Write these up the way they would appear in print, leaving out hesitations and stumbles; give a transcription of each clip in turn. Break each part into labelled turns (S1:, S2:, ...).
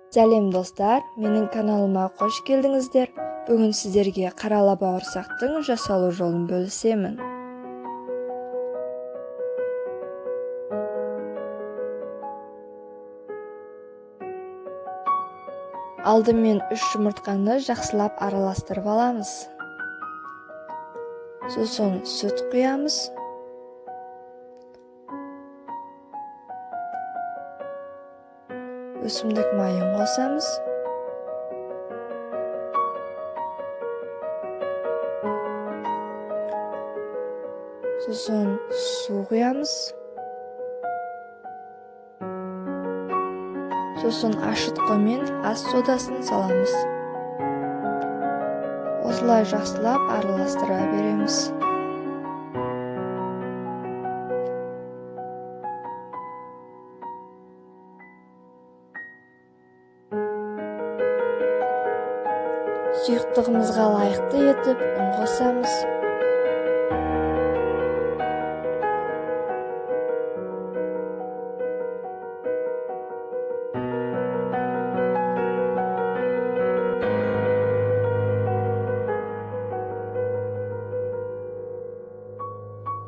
S1: Сәлем достар, менің каналыма қош келдіңіздер. Бүгін сіздерге қарала бауырсақтың жасалу жолын бөлісемін. Алдымен 3 жұмыртқаны жақсылап араластырып аламыз. Сосын сүт құямыз. Өсімдік майын қосамыз. Сосын су құямыз. Сосын ашытқы мен ас содасын саламыз. Осылай жақсылап араластыра береміз. Сұйықтығымызға лайықты етіп ұн қосамыз.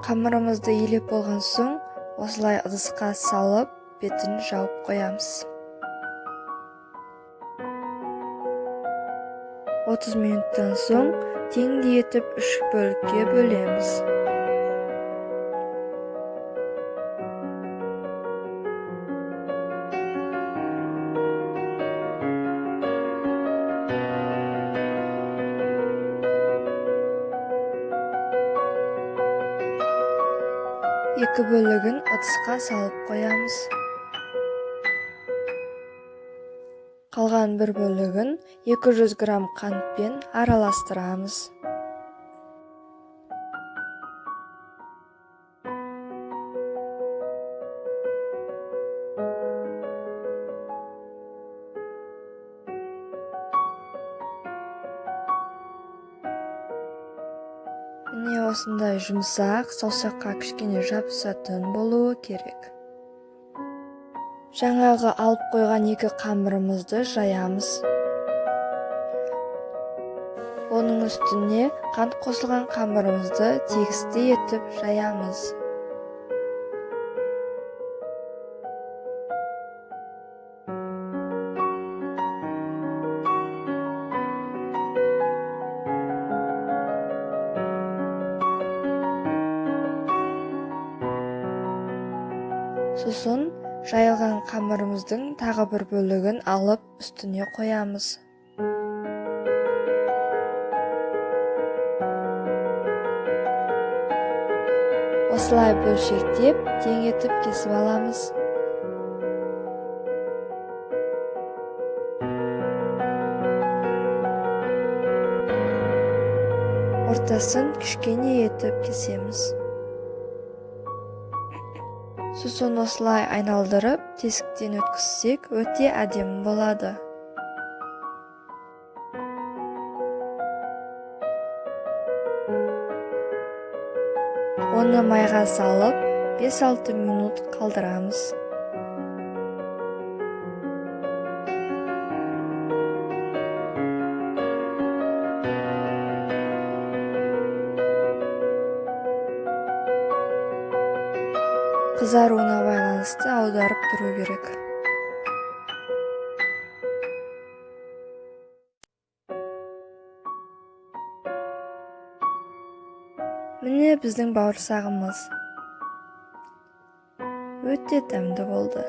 S1: Қамырымызды елеп болған соң, осылай ыдысқа салып, бетін жауып қоямыз. 30 минуттан соң теңдей етіп 3 бөлікке бөлеміз. Екі бөлігін ыдысқа салып қоямыз. Қалған бір бөлігін 200 грамм қантпен араластырамыз. Міне осындай жұмсақ, саусаққа кішкене жабысатын болуы керек. Жаңағы алып қойған 2 қамырымызды жаямыз. Оның үстіне қант қосылған қамырымызды тегісті етіп жаямыз. Сосын жайылған қамырымыздың тағы бір бөлігін алып үстіне қоямыз. Осылай бөлшектеп, тең етіп кесіп аламыз. Ортасын кішкене етіп кесеміз. Сосын осылай айналдырып, тесіктен өткізсек, өте әдемі болады. Оны майға салып, 5-6 минут қалдырамыз. Қызаруына байланысты аударып тұру керек. Міне біздің бауырсағымыз. Өте дәмді болды.